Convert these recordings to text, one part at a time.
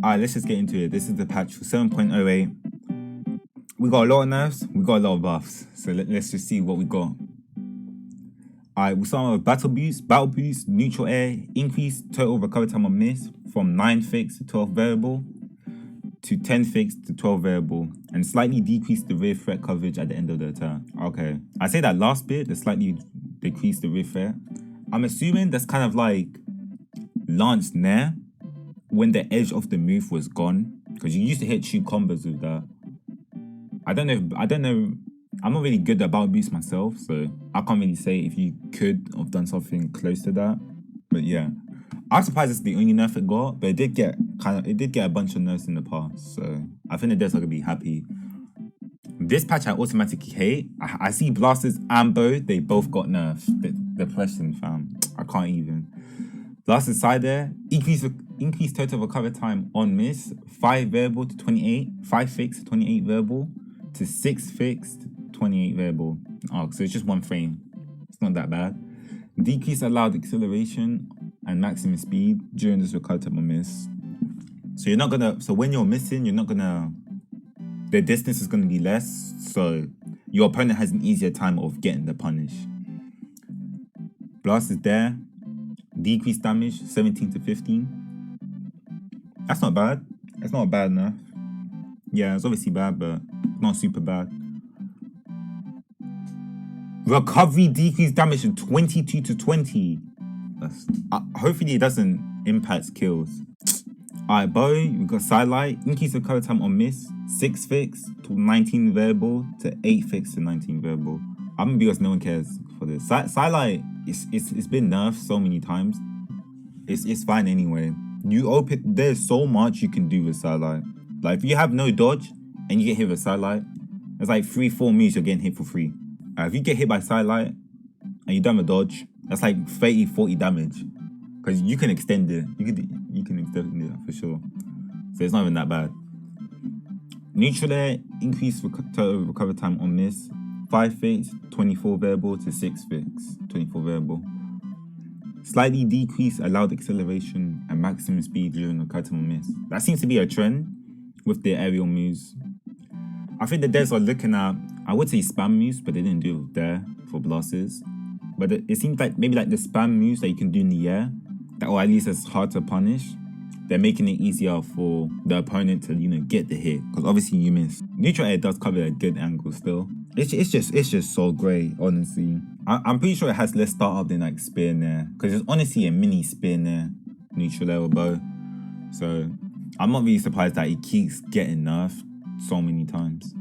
Alright, let's just get into it. This is the patch for 7.08. We got a lot of nerfs, we got a lot of buffs. So let's just see what we got. Alright, we'll start with battle boost, neutral air, increase total recovery time on miss from 9 fixed to 12 variable to 10 fixed to 12 variable, and slightly decrease the rear threat coverage at the end of the attack. Okay, I say that last bit, that slightly decrease the rear threat. I'm assuming that's kind of like Lance Nair when the edge of the move was gone, because you used to hit 2 combos with that. I don't know. I'm not really good at battle boost myself, so I can't really say if you could have done something close to that. But yeah, I'm surprised it's the only nerf it got, but it did get a bunch of nerfs in the past, so I think the devs are gonna be happy. This patch I automatically hate. I see blasters and bow, they both got nerfs. Depression, fam. I can't even. Blasters side there, increase total recovery time on miss, 5 variable to 28, 5 fixed to 28 variable to 6 fixed 28 variable. Oh, so it's just 1 frame. It's not that bad. Decrease allowed acceleration and maximum speed during this recovery time on miss. So you're not gonna. So when you're missing, you're not gonna. The distance is gonna be less. So your opponent has an easier time of getting the punish. Blast is there. Decrease damage 17 to 15. That's not bad. It's not bad enough. Yeah, it's obviously bad, but not super bad. Recovery decrease damage from 22 to 20. Hopefully it doesn't impact kills. Alright, bow, we got sidelight. Increase recovery time on miss. 6 fixed to 19 variable to 8 fixed to 19 variable. I'm gonna be honest, no one cares for this. Sidelight, it's been nerfed so many times. It's fine anyway. There's so much you can do with sidelight. Like if you have no dodge and you get hit with sidelight, it's like 3-4 moves you're getting hit for free. If you get hit by sidelight and you don't have a dodge, that's like 30-40 damage. Because you can extend it. You can extend it for sure. So it's not even that bad. Neutral air, increase total recovery time on miss. 5 fixed, 24 variable to 6 fixed, 24 variable. Slightly decrease allowed acceleration and maximum speed during recovery time on miss. That seems to be a trend with their aerial moves. I think the devs are looking at, I would say spam moves, but they didn't do it there for blasters. But it seems like maybe like the spam moves that you can do in the air, or at least it's hard to punish, they're making it easier for the opponent to, get the hit. Because obviously you miss. Neutral air does cover a good angle still. It's just so great, honestly. I'm pretty sure it has less startup than like spear nair, because it's honestly a mini spear nair, neutral air or bow. So I'm not really surprised that it keeps getting nerfed so many times.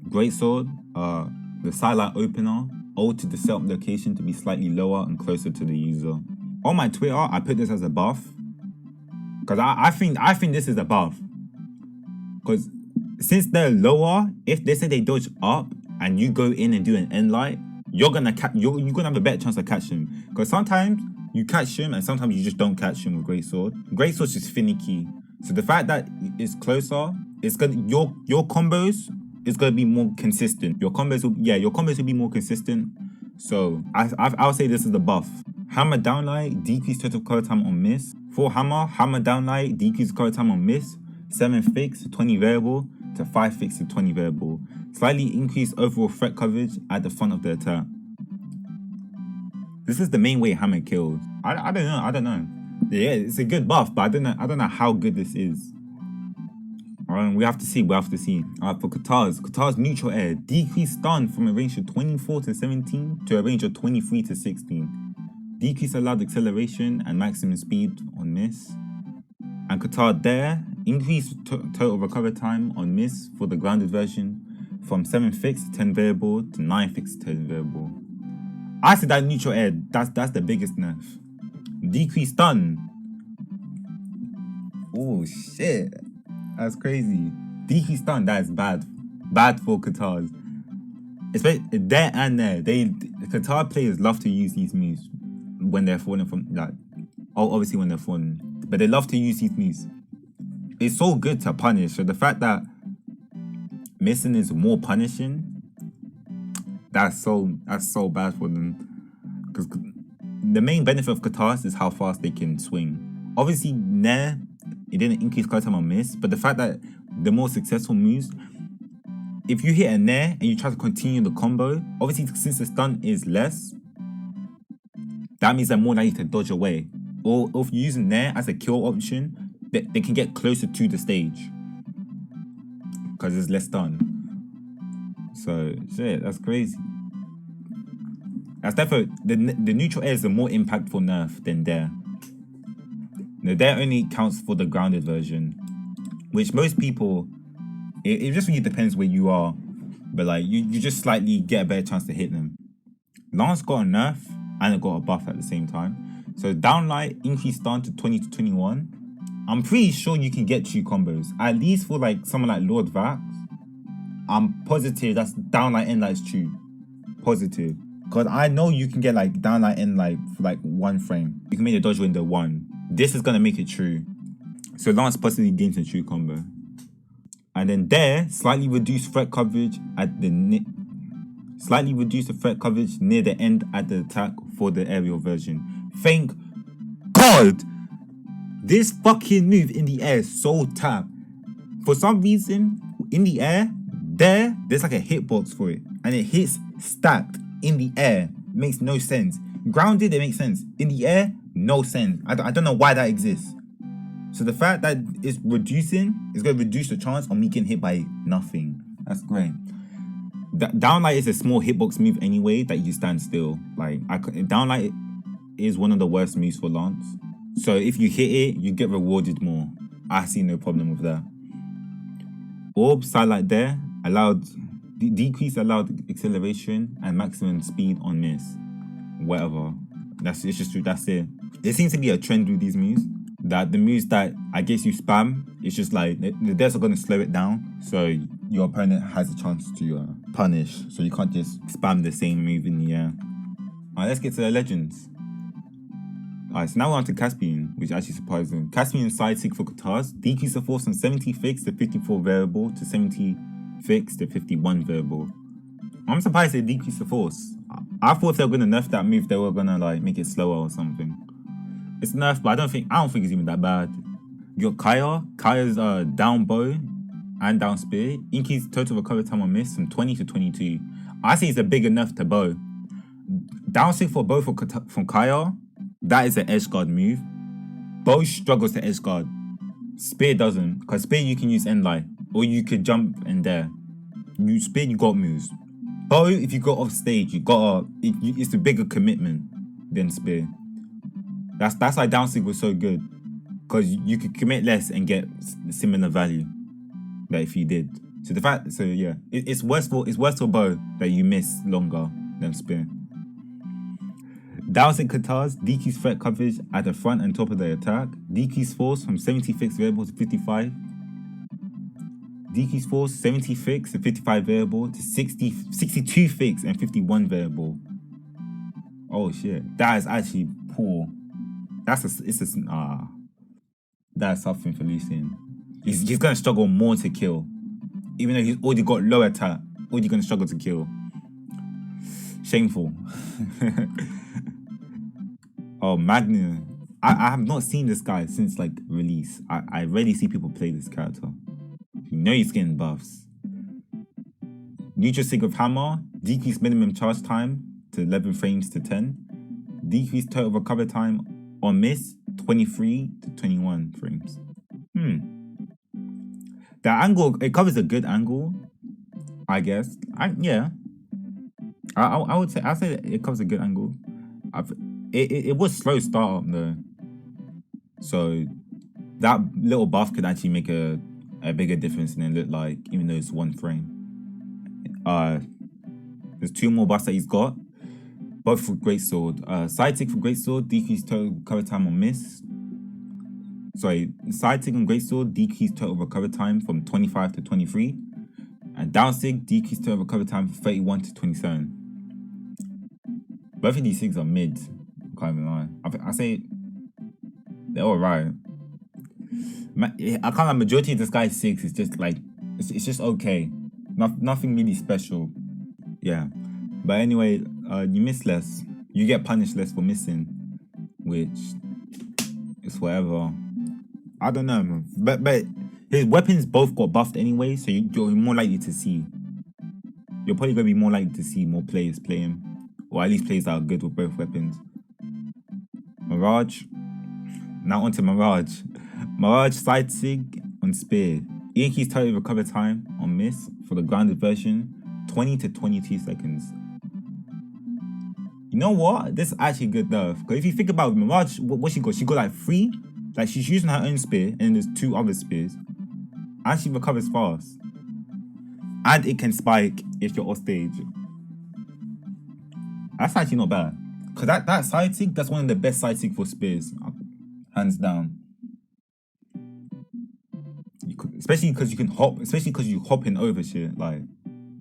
Great sword, the sidelight opener, altered the setup location to be slightly lower and closer to the user. On my Twitter, I put this as a buff, because I think this is a buff. Because since they're lower, if they say they dodge up and you go in and do an end light, you're gonna have a better chance to catch them. Because sometimes you catch him and sometimes you just don't catch him with great sword. Great sword's just finicky. So the fact that it's closer, it's gonna your combos is gonna be more consistent. Your combos will be more consistent. So I'll say this is a buff. Hammer downlight, decrease total recovery time on miss. 4 hammer downlight, decrease recovery time on miss. 7 fixed, 20 variable to 5 fixed to 20 variable. Slightly increase overall threat coverage at the front of the attack. This is the main way hammer kills. I don't know. Yeah, it's a good buff, but I don't know how good this is. We have to see. For Qatar's neutral air, decrease stun from a range of 24 to 17 to a range of 23 to 16. Decrease allowed acceleration and maximum speed on miss. And Qatar there, increase total recovery time on miss for the grounded version from 7 fixed to 10 variable to 9 fixed to 10 variable. I said that neutral air, that's the biggest nerf. Decrease stun. Oh shit. That's crazy. Decrease stun, that is bad. Bad for Qatars. Especially there and there. Qatar players love to use these moves when they're falling from, like, obviously when they're falling. But they love to use these moves. It's so good to punish. So the fact that missing is more punishing, that's so bad for them. Because the main benefit of Qatars is how fast they can swing. Obviously, Nair, it didn't increase cover time on miss, but the fact that the more successful moves, if you hit a Nair and you try to continue the combo, obviously since the stun is less, that means they're more likely to dodge away. Or if you're using Nair as a kill option, they can get closer to the stage because there's less stun. So shit, that's crazy. That's definitely the neutral air is a more impactful nerf than Dare. No, Dare only counts for the grounded version, which most people, it just really depends where you are, but like you just slightly get a better chance to hit them. Lance got a nerf and it got a buff at the same time. So downlight increased stun to 20 to 21. I'm pretty sure you can get 2 combos, at least for like someone like Lord Vax. I'm positive that's downlight and light's true. Positive. Because I know you can get like downlight and light for like 1 frame. You can make the dodge window 1. This is gonna make it true. So Lance possibly gains a true combo. And then Dare slightly reduced threat coverage at the near the end at the attack for the aerial version. Thank God! This fucking move in the air is so tap. For some reason, in the air, there's like a hitbox for it. And it hits stacked in the air. Makes no sense. Grounded, it makes sense. In the air, no sense. I don't know why that exists. So the fact that it's reducing is going to reduce the chance of me getting hit by nothing. That's great. Downlight is a small hitbox move anyway that you stand still. Like downlight is one of the worst moves for Lance. So if you hit it, you get rewarded more. I see no problem with that. Orb Sidelight there allowed decrease allowed acceleration and maximum speed on miss. Whatever. It's just true. That's it. There seems to be a trend with these moves. That the moves that I guess you spam, it's just like the deaths are going to slow it down, so your opponent has a chance to punish. So you can't just spam the same move in the air. Alright, let's get to the legends. Alright, so now we're on to Caspian, which actually surprising. Caspian side sig for Katars, decrease the force from 70 fixed to 54 variable to 70 fixed to 51 variable. I'm surprised they decreased the force. I thought if they were going to nerf that move, they were going to like make it slower or something. It's nerfed, but I don't think it's even that bad. You got Kaya. Kaya's down bow and down spear. Increase total recovery time on miss from 20 to 22. I think it's a big enough to bow. Down sig for bow from Kaya. That is an edge guard move. Bow struggles to edge guard. Spear doesn't. Because spear you can use end light. Or you could jump in there. You spear, you got moves. Bow, if you go off stage, it's a bigger commitment than spear. That's why down sig was so good, because you could commit less and get similar value that if you did. So it's worse for bow that you miss longer than spear. Down sig Katars decrease threat coverage at the front and top of the attack. Decrease force from 70 fixed variable to 55. Decrease force 70 fixed to 55 variable to 62 fixed and 51 variable. Oh shit, that is actually poor. That's something for Lucian. He's gonna struggle more to kill. Even though he's already got low attack, already gonna struggle to kill. Shameful. Oh, Magna. I have not seen this guy since like release. I rarely see people play this character. You know he's getting buffs. Neutral sig of Hammer, decrease minimum charge time to 11 frames to 10. Decrease total recover time on miss 23 to 21 frames. The angle, it covers a good angle, I guess. I would say that it covers a good angle. It was slow start up though, so that little buff could actually make a bigger difference than it looked like, even though it's 1 frame. There's 2 more buffs that he's got, both for Greatsword. Side tick for Greatsword, decrease total recover time on miss. Side tick on Greatsword, decrease total recover time from 25 to 23. And down sig, decrease total recover time from 31 to 27. Both of these things are mid, can't even lie. I say they're alright. I can't lie, majority of this guy's 6 is just like, it's just okay. Nothing really special. Yeah. But anyway, you miss less. You get punished less for missing, which It's whatever. I don't know, man. But his weapons both got buffed anyway, so you're more likely to see. You're probably gonna be more likely to see more players play him, or at least players that are good with both weapons. Mirage. Now onto Mirage. Mirage side sig on spear. Yankees total recover time on miss for the grounded version, 20 to 22 seconds. You know what? This is actually good nerf. Because if you think about Mirage, what she got? She got like 3. Like she's using her own spear, and there's 2 other spears. And she recovers fast. And it can spike if you're off stage. That's actually not bad. Because that side sig, that's one of the best side sig for spears. Hands down. Especially because you can hop, especially because you hopping over shit. Like,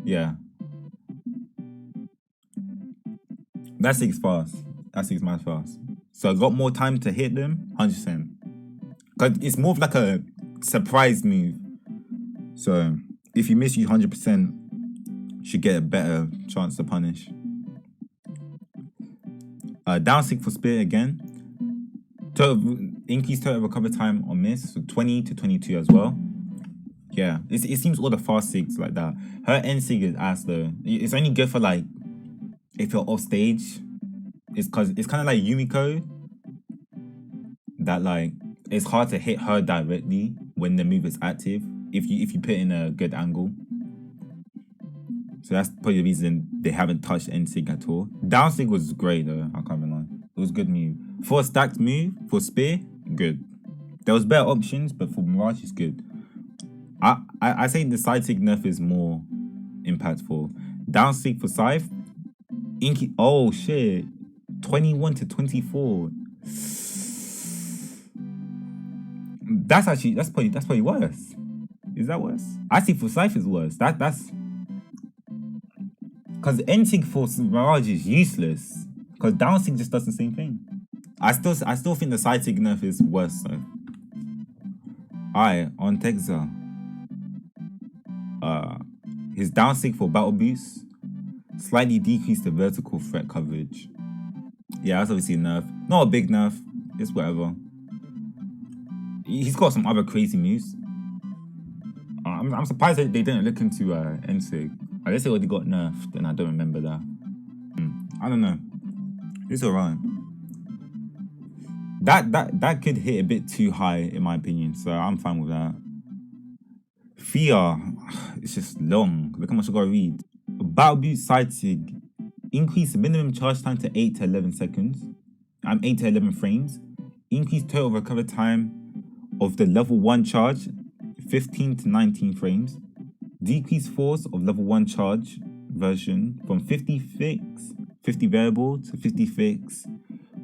yeah. That sig's fast. That sig's mad fast. So I got more time to hit them, 100%. Because it's more of like a surprise move. So if you miss, you 100% should get a better chance to punish. Down sig for spear again. Increased total recover time on miss, so 20 to 22 as well. Yeah, it seems all the fast sigs like that. Her end sig is ass though. It's only good for like if you're off stage. It's cause it's kind of like Yumiko. That like it's hard to hit her directly when the move is active if you put in a good angle. So that's probably the reason they haven't touched end sig at all. Down sig was great though. I can't lie. It was a good move. For a stacked move for spear, good. There was better options, but for Mirage, it's good. I say the side sig nerf is more impactful. Down sig for Scythe. Inky. Oh shit. 21 to 24. That's probably worse. Is that worse? I see for Scythe is worse. That's because end sig for Mirage is useless. Because down sig just does the same thing. I still think the side sig nerf is worse though. Alright, on Texas. His down sig for battle boost slightly decreased the vertical threat coverage. Yeah, that's obviously a nerf. Not a big nerf, it's whatever. He's got some other crazy moves. I'm surprised that they didn't look into end sig. I guess they already got nerfed and I don't remember that. I don't know. It's alright. That could hit a bit too high in my opinion, so I'm fine with that. Fear, it's just long. Look how much I gotta read. Battle boost side sig. Increase the minimum charge time to 8 to 11 seconds. 8 to 11 frames. Increase total recover time of the level 1 charge, 15 to 19 frames. Decrease force of level 1 charge version from 50 variable to 50 fix,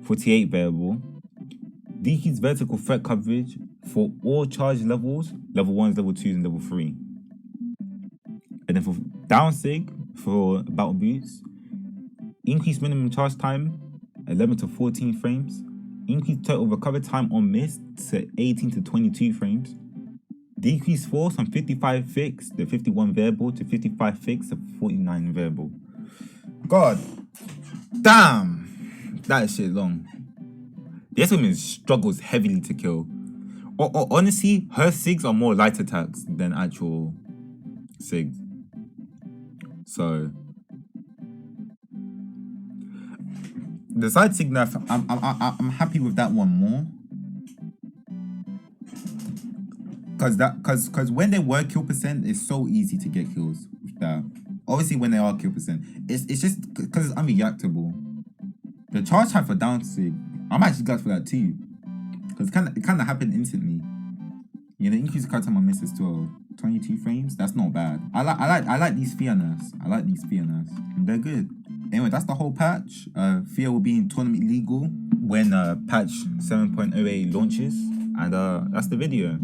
48 variable. Decrease vertical threat coverage for all charge levels, level 1s, level 2s, and level 3. And then for down sig, for battle boots, increase minimum charge time, 11 to 14 frames. Increase total recover time on miss to 18 to 22 frames. Decrease force from 55 fix to 51 variable to 55 fix to 49 variable. God damn, that is shit long. This woman struggles heavily to kill. Or honestly, her sigs are more light attacks than actual sigs. So the side sig nerf, I'm happy with that one more. Cause when they were kill percent, it's so easy to get kills with that. Obviously when they are kill percent, it's just because it's unreactable. The charge time for down sig, I'm actually glad for that too. Because it kinda happened instantly. Yeah, the increased card time on miss is 22 frames. That's not bad. I like these fear nerfs. I like these fear nerfs. They're good. Anyway, that's the whole patch. Fear will be in tournament legal when patch 7.08 launches. And that's the video.